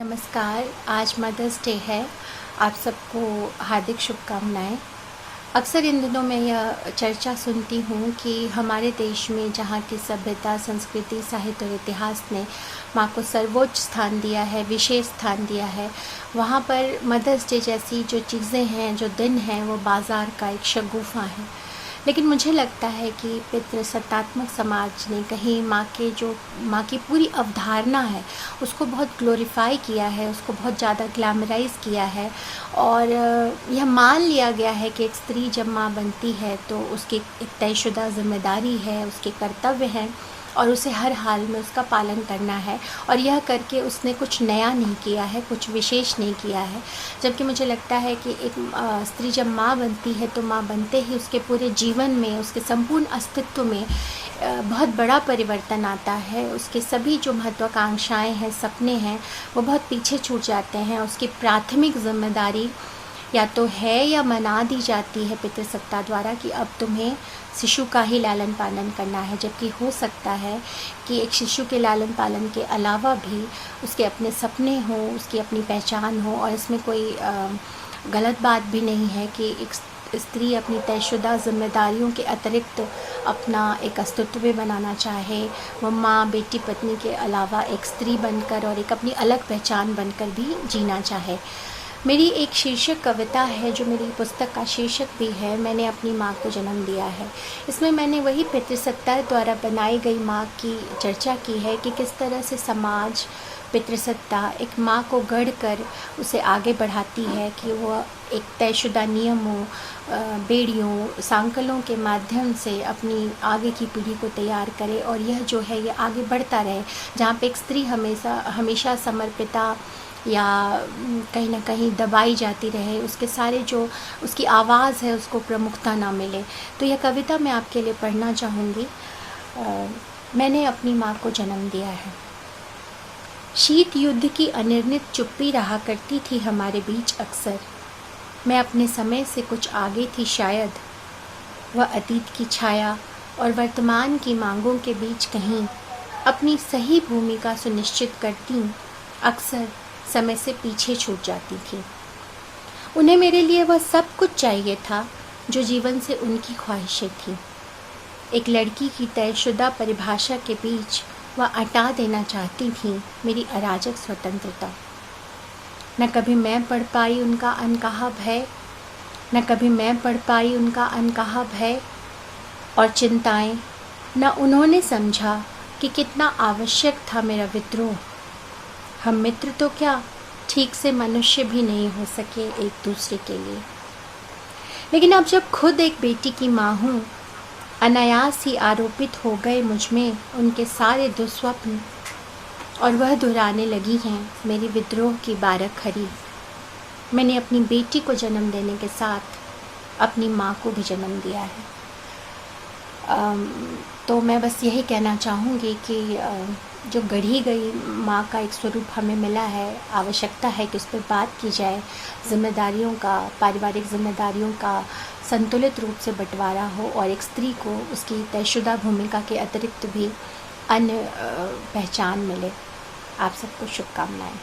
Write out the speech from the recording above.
नमस्कार। आज mother's day है। आप सबको हार्दिक शुभकामनाएं। अक्सर इन दिनों मैं यह चर्चा सुनती हूँ कि हमारे देश में जहाँ की सभ्यता, संस्कृति, साहित्य और इतिहास ने माँ को सर्वोच्च स्थान दिया है, विशेष स्थान दिया है, वहाँ पर मदर्स डे जैसी जो चीज़ें हैं, जो दिन हैं, वो बाज़ार का एक शगुफ़ा है। लेकिन मुझे लगता है कि पितृसत्तात्मक समाज ने कहीं माँ की पूरी अवधारणा है उसको बहुत ग्लोरीफाई किया है, उसको बहुत ज़्यादा ग्लैमराइज़ किया है। और यह मान लिया गया है कि एक स्त्री जब माँ बनती है तो उसकी एक तयशुदा जिम्मेदारी है, उसके कर्तव्य हैं और उसे हर हाल में उसका पालन करना है। और यह करके उसने कुछ नया नहीं किया है, कुछ विशेष नहीं किया है। जबकि मुझे लगता है कि एक स्त्री जब माँ बनती है तो माँ बनते ही उसके पूरे जीवन में, उसके संपूर्ण अस्तित्व में बहुत बड़ा परिवर्तन आता है। उसके सभी जो महत्वाकांक्षाएं हैं, सपने हैं, वो बहुत पीछे छूट जाते हैं। उसकी प्राथमिक जिम्मेदारी या तो है या मना दी जाती है पितृसत्ता द्वारा कि अब तुम्हें शिशु का ही लालन पालन करना है। जबकि हो सकता है कि एक शिशु के लालन पालन के अलावा भी उसके अपने सपने हों, उसकी अपनी पहचान हो। और इसमें कोई गलत बात भी नहीं है कि एक स्त्री अपनी तयशुदा जिम्मेदारियों के अतिरिक्त अपना एक अस्तित्व भी बनाना चाहे। वो माँ, बेटी, पत्नी के अलावा एक स्त्री बनकर और एक अपनी अलग पहचान बनकर भी जीना चाहे। मेरी एक शीर्षक कविता है जो मेरी पुस्तक का शीर्षक भी है, मैंने अपनी माँ को जन्म दिया है। इसमें मैंने वही पितृसत्ता द्वारा बनाई गई माँ की चर्चा की है कि किस तरह से समाज, पितृसत्ता एक माँ को गढ़ कर उसे आगे बढ़ाती है कि वह एक तयशुदा नियमों, बेड़ियों, सांकलों के माध्यम से अपनी आगे की पीढ़ी को तैयार करे। और यह जो है ये आगे बढ़ता रहे, जहाँ पे एक स्त्री हमेशा समर्पिता या कहीं ना कहीं दबाई जाती रहे, उसके सारे जो उसकी आवाज़ है उसको प्रमुखता ना मिले। तो यह कविता मैं आपके लिए पढ़ना चाहूँगी। मैंने अपनी माँ को जन्म दिया है। शीत युद्ध की अनिर्णित चुप्पी रहा करती थी हमारे बीच अक्सर। मैं अपने समय से कुछ आगे थी शायद। वह अतीत की छाया और वर्तमान की मांगों के बीच कहीं अपनी सही भूमिका सुनिश्चित करती, अक्सर समय से पीछे छूट जाती थी। उन्हें मेरे लिए वह सब कुछ चाहिए था जो जीवन से उनकी ख्वाहिशें थीं। एक लड़की की तयशुदा परिभाषा के बीच वह अटा देना चाहती थी मेरी अराजक स्वतंत्रता। न कभी मैं पढ़ पाई उनका अनकहा भय, न कभी मैं पढ़ पाई उनका अनकहा भय और चिंताएं। न उन्होंने समझा कि कितना आवश्यक था मेरा विद्रोह। हम मित्र तो क्या, ठीक से मनुष्य भी नहीं हो सके एक दूसरे के लिए। लेकिन अब जब खुद एक बेटी की माँ हूँ, अनायास ही आरोपित हो गए मुझ में उनके सारे दुस्वप्न और वह दोहराने लगी हैं मेरी विद्रोह की बारह खरी। मैंने अपनी बेटी को जन्म देने के साथ अपनी माँ को भी जन्म दिया है। तो मैं बस यही कहना चाहूँगी कि जो गढ़ी गई माँ का एक स्वरूप हमें मिला है, आवश्यकता है कि उस पर बात की जाए। जिम्मेदारियों का, पारिवारिक जिम्मेदारियों का संतुलित रूप से बंटवारा हो और एक स्त्री को उसकी तयशुदा भूमिका के अतिरिक्त भी अन्य पहचान मिले। आप सबको शुभकामनाएं।